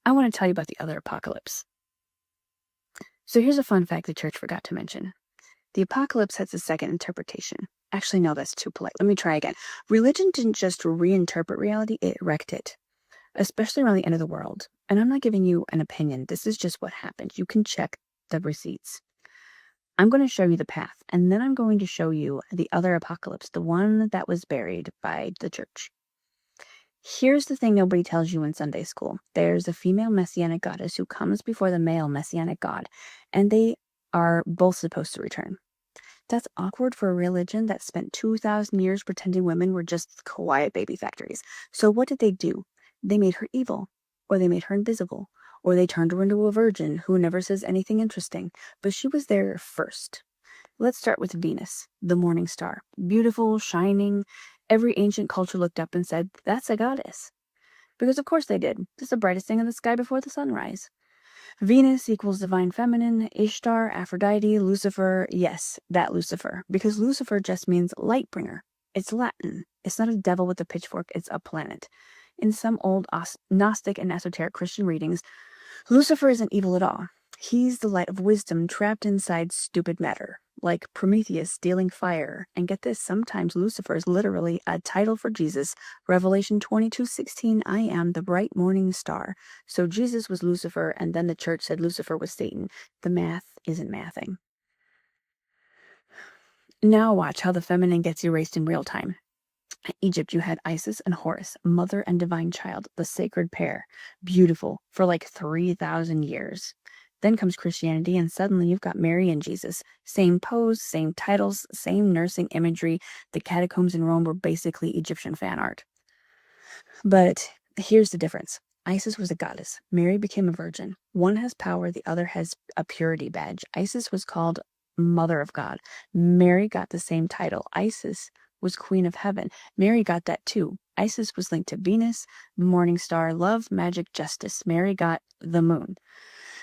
I want to tell you about the other apocalypse. So here's a fun fact the church forgot to mention. The apocalypse has a second interpretation. Actually, no, that's too polite. Let me try again. Religion didn't just reinterpret reality, it wrecked it, especially around the end of the world. And I'm not giving you an opinion. This is just what happened. You can check the receipts. I'm going to show you the path, and then I'm going to show you the other apocalypse, the one that was buried by the church. Here's the thing nobody tells you in Sunday school. There's a female messianic goddess who comes before the male messianic god, and they are both supposed to return. That's awkward for a religion that spent 2,000 years pretending women were just quiet baby factories. So what did they do? They made her evil, or they made her invisible, or they turned her into a virgin who never says anything interesting. But she was there first. Let's start with Venus, the morning star. Beautiful, shining. Every ancient culture looked up and said, that's a goddess. Because of course they did. It's the brightest thing in the sky before the sunrise. Venus equals divine feminine, Ishtar, Aphrodite, Lucifer. Yes, that Lucifer. Because Lucifer just means light bringer. It's Latin. It's not a devil with a pitchfork, it's a planet. In some old Gnostic and esoteric Christian readings, Lucifer isn't evil at all. He's the light of wisdom trapped inside stupid matter, like Prometheus stealing fire. And get this, sometimes Lucifer is literally a title for Jesus. Revelation 22:16, I am the bright morning star. So Jesus was Lucifer, and then the church said Lucifer was Satan. The math isn't mathing. Now watch how the feminine gets erased in real time. In Egypt, you had Isis and Horus, mother and divine child, the sacred pair. Beautiful for like 3,000 years. Then comes Christianity, and suddenly you've got Mary and Jesus. Same pose, same titles, same nursing imagery. The catacombs in Rome were basically Egyptian fan art. But here's the difference. Isis was a goddess. Mary became a virgin. One has power, the other has a purity badge. Isis was called Mother of God. Mary got the same title. Isis was Queen of Heaven. Mary got that too. Isis was linked to Venus, the morning star, love, magic, justice. Mary got the moon.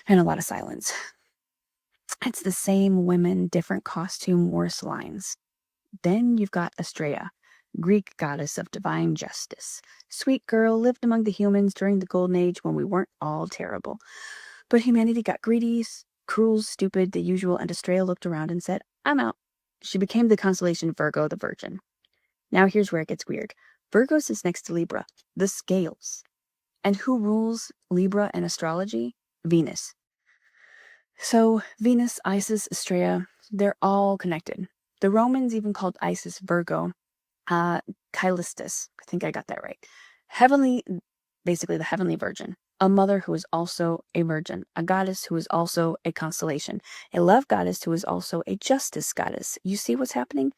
And a lot of silence. It's the same women, different costume, worse lines. Then you've got Astraea, Greek goddess of divine justice. Sweet girl, lived among the humans during the Golden Age when we weren't all terrible. But humanity got greedy, cruel, stupid, the usual, and Astraea looked around and said, I'm out. She became the constellation Virgo, the Virgin. Now here's where it gets weird. Virgo sits next to Libra, the scales. And who rules Libra and astrology? Venus. So Venus, Isis, Astraea, they're all connected. The Romans even called Isis Virgo, Callistus. I think I got that right. Heavenly, basically the heavenly virgin. A mother who is also a virgin. A goddess who is also a constellation. A love goddess who is also a justice goddess. You see what's happening?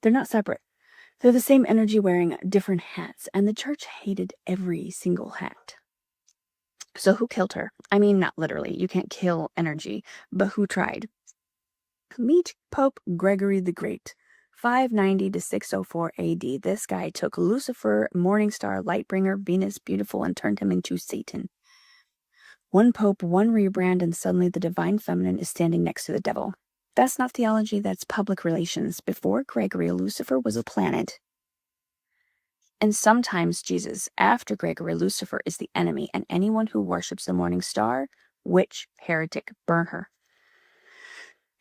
They're not separate. They're the same energy wearing different hats. And the church hated every single hat. So who killed her? I mean, not literally. You can't kill energy. But who tried? Meet Pope Gregory the Great. 590 to 604 AD. This guy took Lucifer, Morningstar, Lightbringer, Venus, Beautiful, and turned him into Satan. One pope, one rebrand, and suddenly the divine feminine is standing next to the devil. That's not theology, that's public relations. Before Gregory, Lucifer was a planet. And sometimes Jesus, after Gregory, Lucifer is the enemy, and anyone who worships the morning star, witch, heretic, burn her.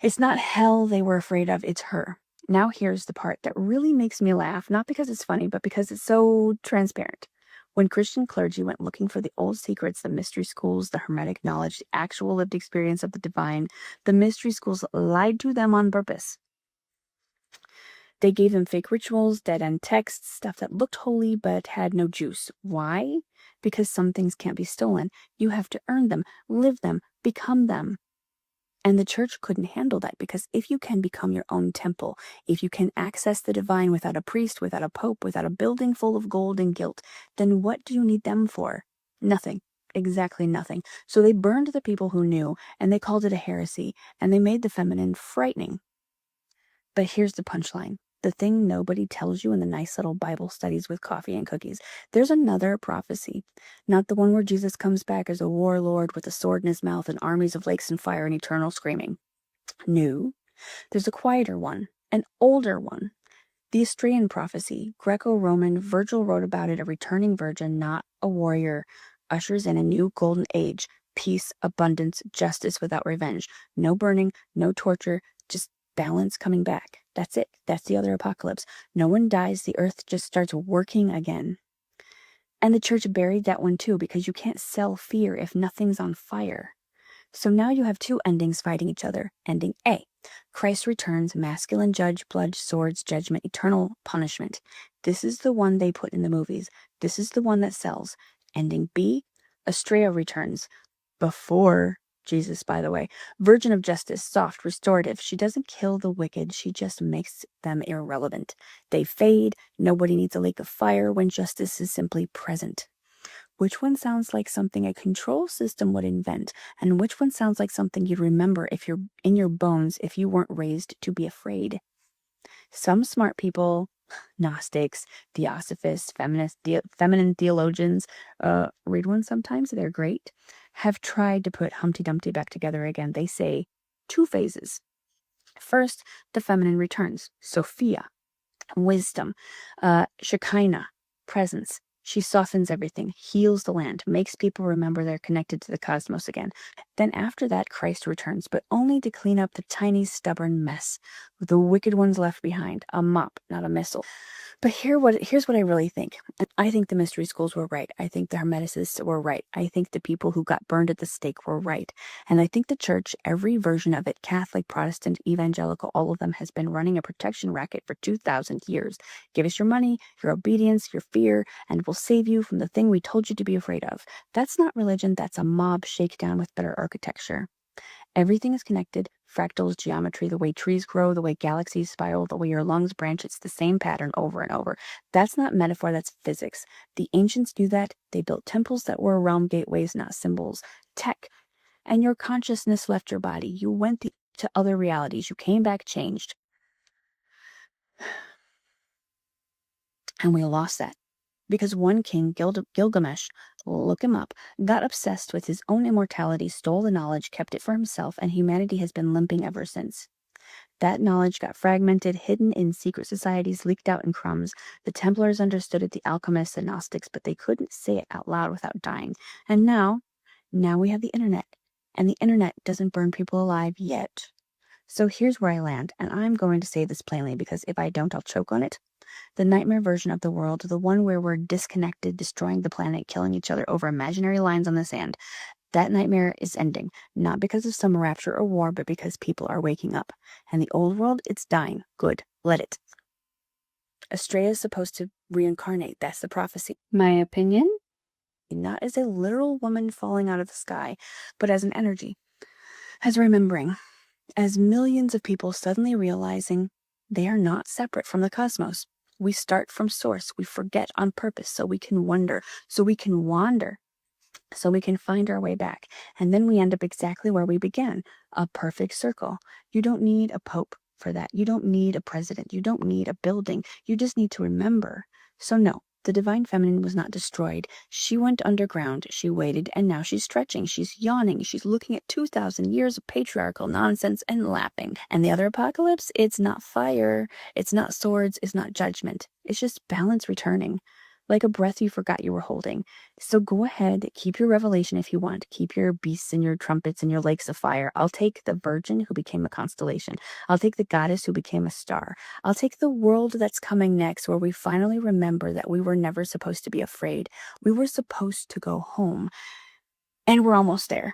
It's not hell they were afraid of, it's her. Now here's the part that really makes me laugh, not because it's funny, but because it's so transparent. When Christian clergy went looking for the old secrets, the mystery schools, the hermetic knowledge, the actual lived experience of the divine, the mystery schools lied to them on purpose. They gave them fake rituals, dead-end texts, stuff that looked holy but had no juice. Why? Because some things can't be stolen. You have to earn them, live them, become them. And the church couldn't handle that, because if you can become your own temple, if you can access the divine without a priest, without a pope, without a building full of gold and gilt, then what do you need them for? Nothing. Exactly nothing. So they burned the people who knew, and they called it a heresy, and they made the feminine frightening. But here's the punchline. The thing nobody tells you in the nice little Bible studies with coffee and cookies. There's another prophecy. Not the one where Jesus comes back as a warlord with a sword in his mouth and armies of lakes and fire and eternal screaming. No. There's a quieter one. An older one. The Astraean prophecy. Greco-Roman. Virgil wrote about it, a returning virgin, not a warrior. ushers in a new golden age, peace, abundance, justice without revenge. No burning, no torture, just balance coming back. That's it. That's the other apocalypse. No one dies. The earth just starts working again. And the church buried that one too, because you can't sell fear if nothing's on fire. So now you have two endings fighting each other. Ending A, Christ returns, masculine judge, blood, swords, judgment, eternal punishment. This is the one they put in the movies. This is the one that sells. Ending B, Astraea returns. Before Jesus, by the way. Virgin of justice, soft, restorative. She doesn't kill the wicked. She just makes them irrelevant. They fade. Nobody needs a lake of fire when justice is simply present. Which one sounds like something a control system would invent? And which one sounds like something you'd remember if you're in your bones if you weren't raised to be afraid? Some smart people, Gnostics, Theosophists, feminine theologians, read one sometimes, they're great, have tried to put Humpty Dumpty back together again. They say 2 phases. First, the feminine returns. Sophia, wisdom, Shekinah, presence. She softens everything, heals the land, makes people remember they're connected to the cosmos again. Then after that, Christ returns, but only to clean up the tiny, stubborn mess. The wicked ones left behind. A mop, not a missile. But here's what I really think. I think the mystery schools were right. I think the Hermeticists were right. I think the people who got burned at the stake were right. And I think the church, every version of it, Catholic, Protestant, evangelical, all of them, has been running a protection racket for 2,000 years. Give us your money, your obedience, your fear, and we'll save you from the thing we told you to be afraid of. That's not religion. That's a mob shakedown with better architecture. Everything is connected. Fractals, geometry, the way trees grow, the way galaxies spiral, the way your lungs branch, it's the same pattern over and over. That's not metaphor, that's physics. The ancients knew that. They built temples that were realm gateways, not symbols. Tech. And your consciousness left your body. You went to other realities. You came back changed. And we lost that. Because one king, Gilgamesh, look him up, got obsessed with his own immortality, stole the knowledge, kept it for himself, and humanity has been limping ever since. That knowledge got fragmented, hidden in secret societies, leaked out in crumbs. The Templars understood it, the alchemists, the Gnostics, but they couldn't say it out loud without dying. And now we have the internet. And the internet doesn't burn people alive yet. So here's where I land, and I'm going to say this plainly, because if I don't, I'll choke on it. The nightmare version of the world, the one where we're disconnected, destroying the planet, killing each other over imaginary lines on the sand, that nightmare is ending, not because of some rapture or war, but because people are waking up. And the old world, it's dying. Good. Let it. Astraea is supposed to reincarnate. That's the prophecy. My opinion? Not as a literal woman falling out of the sky, but as an energy. As remembering. As millions of people suddenly realizing they are not separate from the cosmos. We start from source. We forget on purpose so we can wonder, so we can wander, so we can find our way back. And then we end up exactly where we began, a perfect circle. You don't need a pope for that. You don't need a president. You don't need a building. You just need to remember. So no, the divine feminine was not destroyed. She went underground. She waited, and now she's stretching. She's yawning. She's looking at 2,000 years of patriarchal nonsense and laughing. And the other apocalypse, it's not fire. It's not swords. It's not judgment. It's just balance returning. Like a breath you forgot you were holding. So go ahead, keep your revelation if you want. Keep your beasts and your trumpets and your lakes of fire. I'll take the virgin who became a constellation. I'll take the goddess who became a star. I'll take the world that's coming next, where we finally remember that we were never supposed to be afraid. We were supposed to go home. And we're almost there.